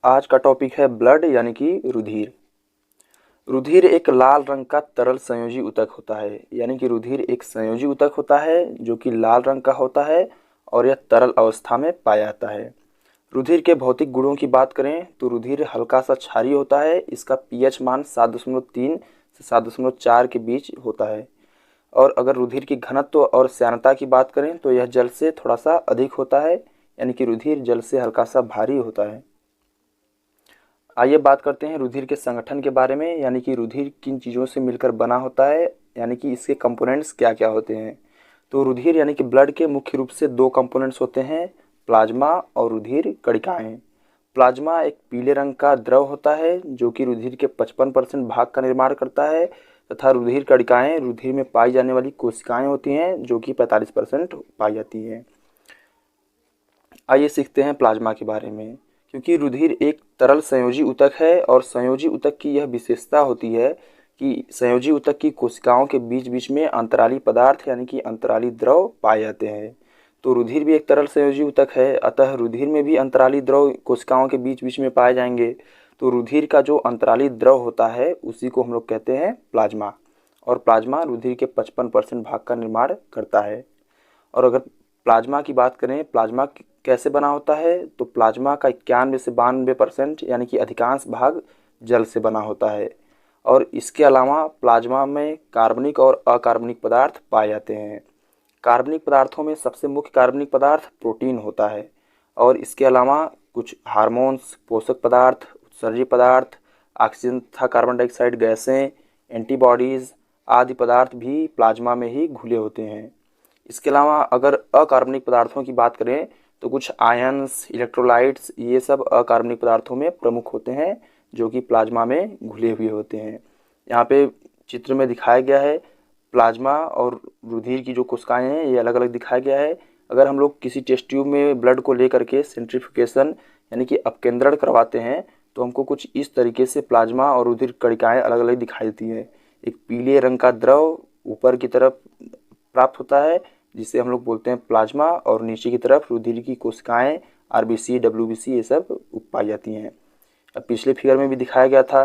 आज का टॉपिक है ब्लड यानी कि रुधिर। रुधिर एक लाल रंग का तरल संयोजी ऊतक होता है। यानी कि रुधिर एक संयोजी ऊतक होता है जो कि लाल रंग का होता है और यह तरल अवस्था में पाया जाता है। रुधिर के भौतिक गुणों की बात करें तो रुधिर हल्का सा क्षारीय होता है। इसका पीएच मान 7.3 से 7.4 के बीच होता है। और अगर रुधिर की घनत्व और श्यानता की बात करें तो यह जल से थोड़ा सा अधिक होता है। यानी कि रुधिर जल से हल्का सा भारी होता है। आइए बात करते हैं रुधिर के संगठन के बारे में। यानी कि रुधिर किन चीज़ों से मिलकर बना होता है, यानी कि इसके कंपोनेंट्स क्या क्या होते हैं। तो रुधिर यानी कि ब्लड के मुख्य रूप से दो कंपोनेंट्स होते हैं, प्लाज्मा और रुधिर कणिकाएं। प्लाज्मा एक पीले रंग का द्रव होता है जो कि रुधिर के 55% भाग का निर्माण करता है, तथा रुधिर कणिकाएं रुधिर में पाई जाने वाली कोशिकाएं होती हैं जो कि 45% पाई जाती हैं। आइए सीखते हैं प्लाज्मा के बारे में। क्योंकि रुधिर एक तरल संयोजी ऊतक है और संयोजी ऊतक की यह विशेषता होती है कि संयोजी ऊतक की कोशिकाओं के बीच बीच में अंतराली पदार्थ यानी कि अंतराली द्रव पाए जाते हैं। तो रुधिर भी एक तरल संयोजी ऊतक है, अतः रुधिर में भी अंतराली द्रव कोशिकाओं के बीच बीच में पाए जाएंगे। तो रुधिर का जो अंतराली द्रव होता है उसी को हम लोग कहते हैं प्लाज्मा। और प्लाज्मा रुधिर के 55% भाग का निर्माण करता है। और अगर प्लाज्मा की बात करें, प्लाज्मा कैसे बना होता है, तो प्लाज्मा का 91 से 92% यानी कि अधिकांश भाग जल से बना होता है। और इसके अलावा प्लाज्मा में कार्बनिक और अकार्बनिक पदार्थ पाए जाते हैं। कार्बनिक पदार्थों में सबसे मुख्य कार्बनिक पदार्थ प्रोटीन होता है। और इसके अलावा कुछ हार्मोन्स, पोषक पदार्थ, उत्सर्जी पदार्थ, ऑक्सीजन तथा कार्बन डाइऑक्साइड गैसें, एंटीबॉडीज़ आदि पदार्थ भी प्लाज्मा में ही घुले होते हैं। इसके अलावा अगर अकार्बनिक पदार्थों की बात करें तो कुछ आयंस, इलेक्ट्रोलाइट्स, ये सब अकार्बनिक पदार्थों में प्रमुख होते हैं जो कि प्लाज्मा में घुले हुए होते हैं। यहाँ पे चित्र में दिखाया गया है प्लाज्मा और रुधिर की जो कोशिकाएं हैं ये अलग अलग दिखाया गया है। अगर हम लोग किसी टेस्ट ट्यूब में ब्लड को लेकर के सेंट्रीफ्यूगेशन यानी कि अपकेंद्रण करवाते हैं तो हमको कुछ इस तरीके से प्लाज्मा और रुधिर कणिकाएं अलग अलग दिखाई देती हैं। एक पीले रंग का द्रव ऊपर की तरफ प्राप्त होता है जिसे हम लोग बोलते हैं प्लाज्मा, और नीचे की तरफ रुधिर की कोशिकाएं आरबीसी, डब्ल्यूबीसी ये सब पाई जाती हैं। अब पिछले फिगर में भी दिखाया गया था,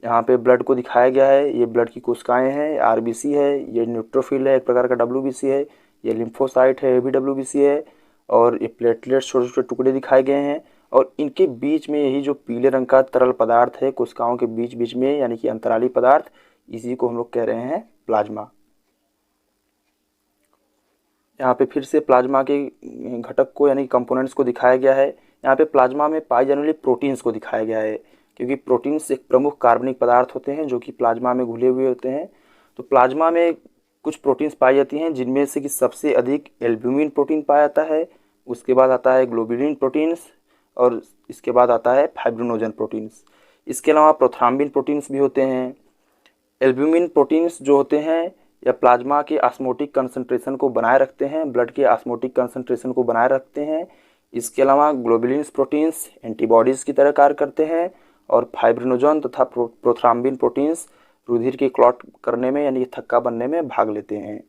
यहाँ पे ब्लड को दिखाया गया है। ये ब्लड की कोशिकाएं हैं, आरबीसी है, ये न्यूट्रोफिल है एक प्रकार का, डब्ल्यूबीसी है, ये लिम्फोसाइट है, ये भी डब्ल्यूबीसी है, और ये प्लेटलेट्स छोटे छोटे टुकड़े दिखाए गए हैं। और इनके बीच में यही जो पीले रंग का तरल पदार्थ है कोशिकाओं के बीच बीच में यानी कि अंतराली पदार्थ, इसी को हम लोग कह रहे हैं प्लाज्मा। यहाँ पे फिर से प्लाज्मा के घटक को यानी कंपोनेंट्स को दिखाया गया है। यहाँ पे प्लाज्मा में पाई जाने वाली प्रोटीन्स को दिखाया गया है, क्योंकि प्रोटीन्स एक प्रमुख कार्बनिक पदार्थ होते हैं जो कि प्लाज्मा में घुले हुए होते हैं। तो प्लाज्मा में कुछ प्रोटीन्स पाई जाती हैं जिनमें से कि सबसे अधिक एल्ब्यूमिन प्रोटीन पाया जाता है, उसके बाद आता है ग्लोबुलिन प्रोटीन्स, और इसके बाद आता है फाइब्रिनोजन प्रोटीन्स। इसके अलावा प्रोथ्राम्बिन प्रोटीन्स भी होते हैं। एल्ब्यूमिन प्रोटीन्स जो होते हैं या प्लाज्मा के ऑस्मोटिक कंसंट्रेशन को बनाए रखते हैं, ब्लड के ऑस्मोटिक कंसंट्रेशन को बनाए रखते हैं। इसके अलावा ग्लोबुलिन प्रोटीन्स एंटीबॉडीज़ की तरह कार्य करते हैं, और फाइब्रिनोजन तथा प्रोथ्राम्बिन प्रोटीन्स रुधिर के क्लॉट करने में यानी थक्का बनने में भाग लेते हैं।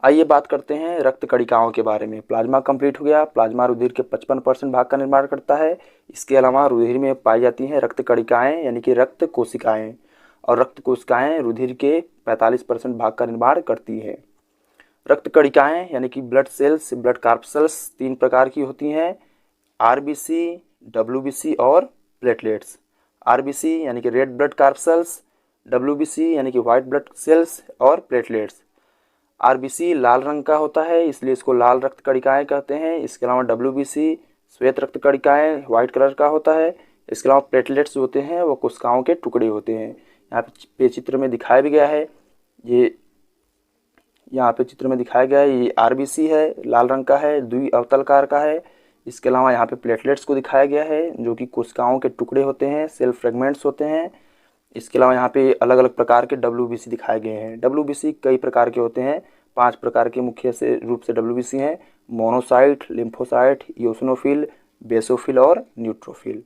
आइए बात करते हैं रक्त कणिकाओं के बारे में। प्लाज्मा कंप्लीट हो गया। प्लाज्मा रुधिर के 55% भाग का निर्माण करता है। इसके अलावा रुधिर में पाई जाती हैं रक्त कणिकाएं यानी कि रक्त कोशिकाएं, और रक्त कोशिकाएं रुधिर के 45% भाग का निर्माण करती है। रक्त कणिकाएं यानी कि ब्लड सेल्स, ब्लड कार्पसेल्स 3 प्रकार की होती हैं, आरबीसी, डब्ल्यूबीसी और प्लेटलेट्स। आरबीसी यानी कि रेड ब्लड कार्पसेल्स, डब्ल्यूबीसी यानी कि व्हाइट ब्लड सेल्स, और प्लेटलेट्स। आरबीसी लाल रंग का होता है इसलिए इसको लाल रक्त कणिकाएं कहते हैं। इसके अलावा डब्ल्यूबीसी श्वेत रक्त कणिकाएं व्हाइट कलर का होता है। इसके अलावा प्लेटलेट्स होते हैं वो कोशिकाओं के टुकड़े होते हैं। यहाँ पे चित्र में दिखाया भी गया है, ये यहाँ पे चित्र में दिखाया गया है, ये आरबीसी है, लाल रंग का है, द्विअवतलकार का है। इसके अलावा यहाँ पे प्लेटलेट्स को दिखाया गया है जो कि कोशिकाओं के टुकड़े होते हैं, सेल फ्रेगमेंट्स होते हैं। इसके अलावा यहाँ पे अलग अलग प्रकार के डब्ल्यूबीसी दिखाए गए हैं। डब्ल्यूबीसी कई प्रकार के होते हैं, 5 प्रकार के मुख्य से रूप से डब्ल्यूबीसी हैं: मोनोसाइट, लिम्फोसाइट, इओसिनोफिल, बेसोफिल और न्यूट्रोफिल।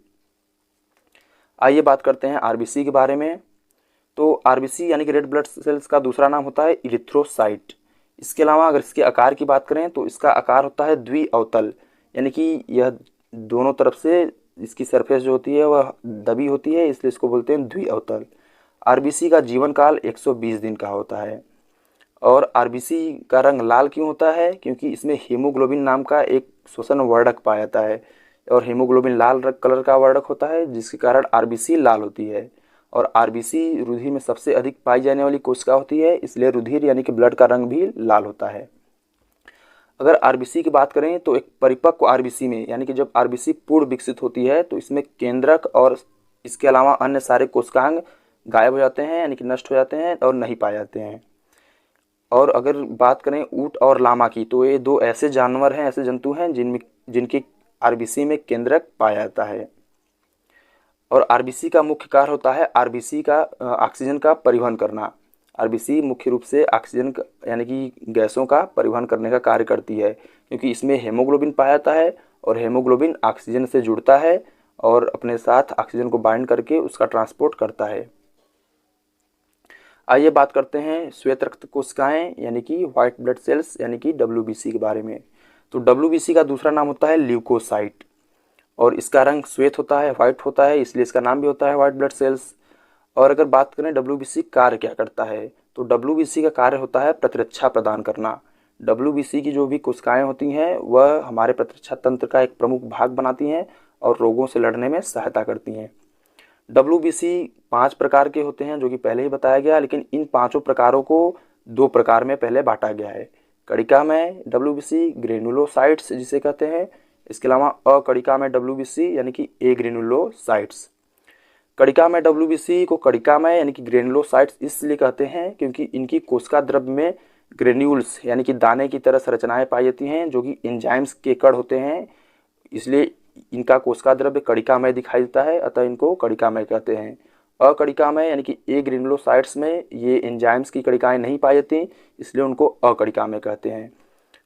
आइए बात करते हैं आरबीसी के बारे में। तो आरबीसी यानी कि रेड ब्लड सेल्स का दूसरा नाम होता है इरिथ्रोसाइट। इसके अलावा अगर इसके आकार की बात करें तो इसका आकार होता है द्विअवतल, यानी कि यह दोनों तरफ से इसकी सरफेस जो होती है वह दबी होती है, इसलिए इसको बोलते हैं द्विअवतल। आरबीसी का जीवन काल 120 दिन का होता है। और आरबीसी का रंग लाल क्यों होता है? क्योंकि इसमें हीमोग्लोबिन नाम का एक श्वसन वर्णक पाया जाता है, और हीमोग्लोबिन लाल रंग कलर का वर्णक होता है, जिसके कारण आरबीसी लाल होती है। और आरबीसी रुधिर में सबसे अधिक पाई जाने वाली कोशिका होती है, इसलिए रुधिर यानी कि ब्लड का रंग भी लाल होता है। अगर आरबीसी की बात करें तो एक परिपक्व आरबीसी में, यानी कि जब आरबीसी पूर्ण विकसित होती है, तो इसमें केंद्रक और इसके अलावा अन्य सारे कोशिकांग गायब हो जाते हैं, यानी कि नष्ट हो जाते हैं और नहीं पाए जाते हैं। और अगर बात करें ऊंट और लामा की, तो ये दो ऐसे जानवर हैं, ऐसे जंतु हैं जिनकी आरबीसी में केंद्रक पाया जाता है। और आरबीसी का मुख्य कार्य होता है आरबीसी का ऑक्सीजन का परिवहन करना। आरबीसी मुख्य रूप से ऑक्सीजन यानी कि गैसों का परिवहन करने का कार्य करती है, क्योंकि इसमें हेमोग्लोबिन पाया जाता है और हेमोग्लोबिन ऑक्सीजन से जुड़ता है और अपने साथ ऑक्सीजन को बाइंड करके उसका ट्रांसपोर्ट करता है। आइए बात करते हैं श्वेत रक्त कोशिकाएं यानी कि व्हाइट ब्लड सेल्स यानी कि डब्ल्यूबीसी के बारे में। तो डब्ल्यूबीसी का दूसरा नाम होता है ल्यूकोसाइट, और इसका रंग श्वेत होता है, व्हाइट होता है, इसलिए इसका नाम भी होता है व्हाइट ब्लड सेल्स। और अगर बात करें डब्ल्यूबीसी कार्य क्या करता है, तो डब्ल्यूबीसी का कार्य होता है प्रतिरक्षा प्रदान करना। डब्ल्यूबीसी की जो भी कोशिकाएं होती हैं वह हमारे प्रतिरक्षा तंत्र का एक प्रमुख भाग बनाती हैं और रोगों से लड़ने में सहायता करती हैं। डब्ल्यूबीसी 5 प्रकार के होते हैं, जो कि पहले ही बताया गया, लेकिन इन पांचों प्रकारों को 2 प्रकार में पहले बांटा गया है। कणिकामय डब्ल्यूबीसी, ग्रेनुलोसाइट्स जिसे कहते हैं, इसके अलावा अकणिकामय डब्ल्यूबीसी यानी कि एग्रेनुलोसाइट्स। कणिकामय डब्ल्यूबीसी को कणिकामय यानी कि ग्रेनुलोसाइट्स इसलिए कहते हैं क्योंकि इनकी कोशिका द्रव्य में ग्रेन्यूल्स यानी कि दाने की तरह संरचनाएं पाई जाती हैं, जो कि एंजाइम्स के कण होते हैं, इसलिए इनका कोशिका द्रव्य कणिकामय दिखाई देता है, अतः इनको कणिकामय कहते हैं। अकणिकामय यानी कि एग्रेनुलोसाइट्स में ये एंजाइम्स की कणिकाएं नहीं पाई जाती, इसलिए उनको अकणिकामय कहते हैं।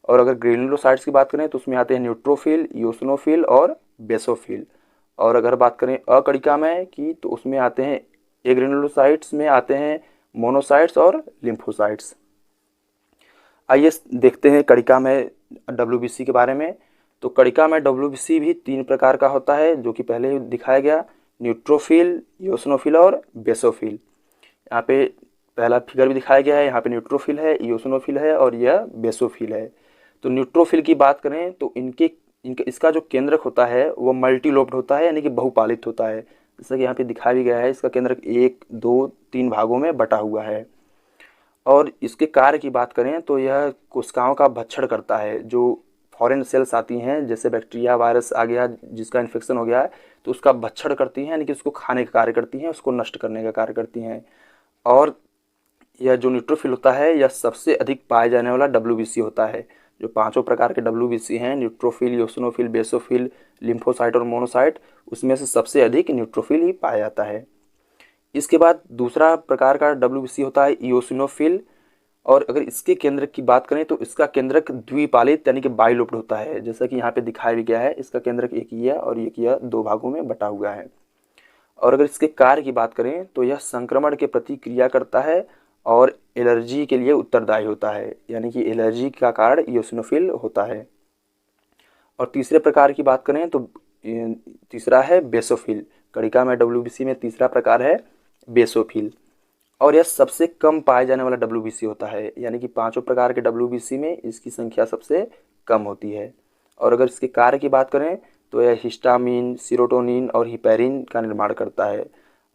और अगर ग्रेनुलोसाइट्स की बात करें तो उसमें आते हैं न्यूट्रोफिल, यूसिनोफिल और बेसोफिल। और अगर बात करें अकणिकामय की तो उसमें आते हैं एग्रेनुलोसाइट्स में आते हैं मोनोसाइट्स और लिम्फोसाइट्स। आइए देखते हैं कणिकामय डब्ल्यूबीसी के बारे में। तो कणिकामय डब्ल्यूबीसी भी 3 प्रकार का होता है, जो कि पहले ही दिखाया गया, न्यूट्रोफिल, यूसिनोफिल और बेसोफिल। यहाँ पे पहला फिगर भी दिखाया गया है, यहाँ पे न्यूट्रोफिल है, यूसिनोफिल है और यह बेसोफिल है। तो न्यूट्रोफिल की बात करें तो इसका जो केंद्रक होता है वो मल्टीलोब्ड होता है, यानी कि बहुपालित होता है। जैसा कि यहाँ पे दिखाया भी गया है, इसका केंद्रक 1, 2, 3 भागों में बटा हुआ है। और इसके कार्य की बात करें तो यह कोशिकाओं का भक्षण करता है। जो फॉरेन सेल्स आती हैं, जैसे बैक्टीरिया, वायरस आ गया जिसका इन्फेक्शन हो गया है, तो उसका भक्षण करती हैं, यानी कि उसको खाने का कार्य करती हैं, उसको नष्ट करने का कार्य करती हैं। और यह जो न्यूट्रोफिल होता है यह सबसे अधिक पाए जाने वाला डब्ल्यूबीसी होता है। जो 5 प्रकार के डब्ल्यूबीसी हैं, न्यूट्रोफिल, यूसिनोफिल, बेसोफिल, लिम्फोसाइट और मोनोसाइट, उसमें से सबसे अधिक न्यूट्रोफिल ही पाया जाता है। इसके बाद दूसरा प्रकार का डब्ल्यूबीसी होता है ईओसिनोफिल, और अगर इसके केंद्रक की बात करें तो इसका केंद्रक द्विपालित यानी कि बाइलोब्ड होता है, जैसा कि यहाँ पे दिखाया भी गया है। इसका केंद्रक एक ही है और एक यह 2 भागों में बटा हुआ है। और अगर इसके कार्य की बात करें तो यह संक्रमण के प्रति क्रिया करता है और एलर्जी के लिए उत्तरदायी होता है, यानी कि एलर्जी का कारण ईओसिनोफिल होता है। और तीसरे प्रकार की बात करें तो तीसरा है बेसोफिल। कणिकामय डब्ल्यूबीसी में तीसरा प्रकार है बेसोफिल, और यह सबसे कम पाए जाने वाला डब्ल्यूबीसी होता है, यानी कि 5 प्रकार के डब्ल्यूबीसी में इसकी संख्या सबसे कम होती है। और अगर इसके कार्य की बात करें तो यह हिस्टामिन, सीरोटोनिन और हिपैरिन का निर्माण करता है।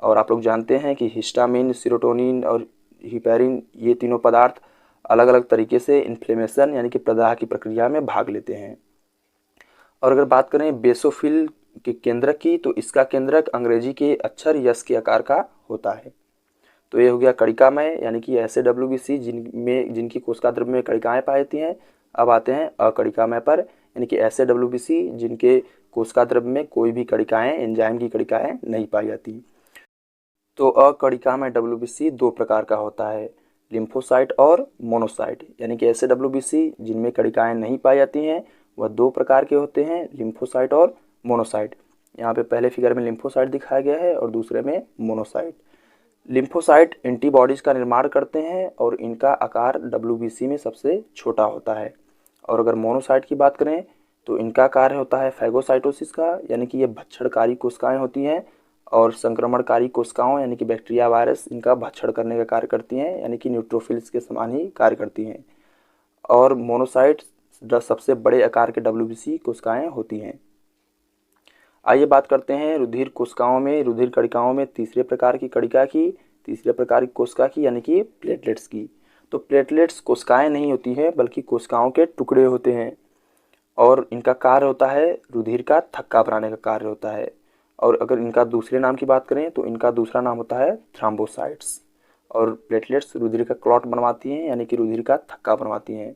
और आप लोग जानते हैं कि हिस्टामिन, सीरोटोनिन और हिपैरिन ये तीनों पदार्थ अलग अलग तरीके से इन्फ्लेमेशन यानी कि प्रदाह की प्रक्रिया में भाग लेते हैं। और अगर बात करें बेसोफिल के केंद्रक की, तो इसका केंद्रक अंग्रेजी के अक्षर यस के आकार का होता है। तो ये हो गया कणिकामय यानी कि ऐसे डब्ल्यूबीसी जिनकी कोशिका द्रव्य में कणिकाएं पाई जाती हैं। अब आते हैं अकणिकामय पर, यानी कि ऐसे डब्ल्यूबीसी जिनके कोशिका द्रव्य में कोई भी कणिकाएं, एंजाइम की कणिकाएं नहीं पाई जाती। तो अकणिकामय डब्ल्यूबीसी 2 प्रकार का होता है, लिम्फोसाइट और मोनोसाइट। यानी कि ऐसे डब्ल्यूबीसी जिनमें कणिकाएं नहीं पाई जाती हैं वह 2 प्रकार के होते हैं, लिम्फोसाइट और मोनोसाइट। यहाँ पे पहले फिगर में लिम्फोसाइट दिखाया गया है और दूसरे में मोनोसाइट। लिम्फोसाइट एंटीबॉडीज का निर्माण करते हैं और इनका आकार डब्ल्यूबीसी में सबसे छोटा होता है। और अगर मोनोसाइट की बात करें तो इनका कार्य होता है फैगोसाइटोसिस का, यानी कि ये भक्षणकारी कोशिकाएं होती हैं, और संक्रमणकारी कोशिकाओं यानी कि बैक्टीरिया वायरस इनका भक्षण करने का कार्य करती हैं, यानी कि न्यूट्रोफिल्स के समान ही कार्य करती हैं। और मोनोसाइट्स सबसे बड़े आकार के WBC कोशिकाएं होती हैं। आइए बात करते हैं रुधिर कोशिकाओं में, रुधिर कणिकाओं में तीसरे प्रकार की कोशिका की, यानी कि प्लेटलेट्स की। तो प्लेटलेट्स कोशिकाएं नहीं होती हैं, बल्कि कोशिकाओं के टुकड़े होते हैं, और इनका कार्य होता है रुधिर का थक्का बनाने का कार्य होता है। और अगर इनका दूसरे नाम की बात करें तो इनका दूसरा नाम होता है थ्रोम्बोसाइट्स। और प्लेटलेट्स रुधिर का क्लॉट बनवाती हैं, यानी कि रुधिर का थक्का बनवाती हैं।